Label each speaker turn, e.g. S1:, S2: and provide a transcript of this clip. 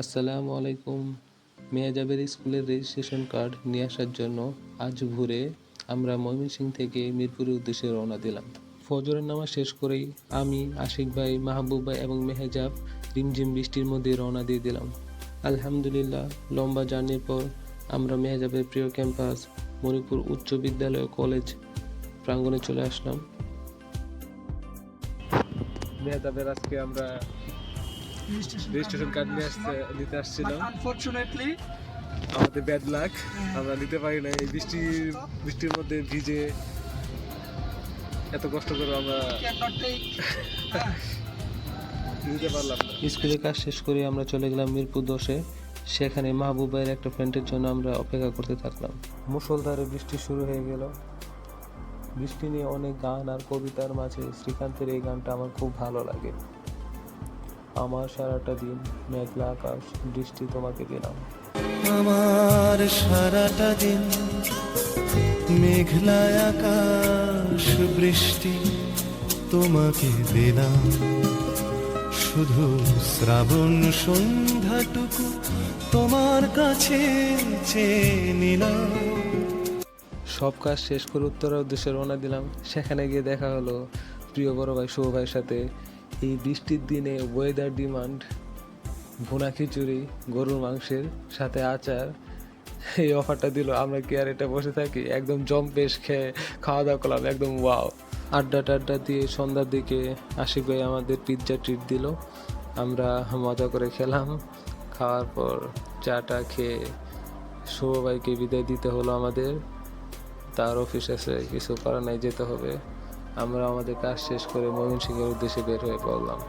S1: আসসালামু আলাইকুম। মেহেজাবের স্কুলের রেজিস্ট্রেশন কার্ড নিয়ে আসার জন্য আজ ভোরে আমরা ময়মনসিংহ থেকে মিরপুরের উদ্দেশ্যে রওনা দিলাম। ফজরের নামাজ শেষ করেই আমি, আশিক ভাই, মাহবুব ভাই এবং মেহেজাব রিমঝিম বৃষ্টির মধ্যে রওনা দিয়ে দিলাম। আলহামদুলিল্লাহ, লম্বা জার্নির পর আমরা মেহেজাবের প্রিয় ক্যাম্পাস মণিপুর উচ্চ বিদ্যালয় কলেজ প্রাঙ্গণে চলে আসলাম। মেহেজাবের আজকে আমরা রেজিস্ট্রেশন কার্ড নিতে আসছিলাম।
S2: আনফরচুনেটলি
S1: আমাদের ব্যাড লাক, আমরা নিতে পারি না। এই বৃষ্টির মধ্যে ভিজে এত কষ্ট করে আমরা নিতে পারলাম না। স্কুলের কাজ শেষ করে আমরা চলে গেলাম মিরপুর 10-এ। সেখানে মাহবুব ভাইয়ের একটা ফ্রেন্ডের জন্য আমরা অপেক্ষা করতে থাকলাম। মুষলধারে বৃষ্টি শুরু হয়ে গেল। বৃষ্টি নিয়ে অনেক গান আর কবিতার মাঝে শ্রীকান্তের এই গানটা আমার খুব ভালো লাগে। আমার সারাটা দিন মেঘলা আকাশ, বৃষ্টি তোমাকে দিলাম।
S3: আমার সারাটা দিন মেঘলা আকাশ, বৃষ্টি তোমাকে দিলাম। শুধু শ্রাবণ সন্ধ্যাটুকু তোমার কাছে চেয়ে নিলাম।
S1: সব কাজ শেষ করে উত্তরার উদ্দেশ্যে রওনা দিলাম। সেখানে গিয়ে দেখা হলো প্রিয় বড় ভাই শুভ ভাইয়ের সাথে। এই বৃষ্টির দিনে ওয়েদার ডিমান্ড ভুনা খিচুড়ি, গরুর মাংসের সাথে আচার, এই অফারটা দিল। আমরা কি আর এটা বসে থাকি? একদম জম্পেশ খেয়ে খাওয়া দাওয়া করলাম, একদম ওয়াও। আড্ডা দিয়ে সন্ধ্যার দিকে আশিক ভাই আমাদের পিৎজা ট্রিট দিল। আমরা মজা করে খেলাম। খাওয়ার পর চাটা খেয়ে শুভ ভাইকে বিদায় দিতে হলো আমাদের। তার অফিস আছে, কিছু করার নাই, যেতে হবে। আমরা আমাদের কাজ শেষ করে ময়মনসিংহের উদ্দেশ্যে বের হয়ে পড়লাম।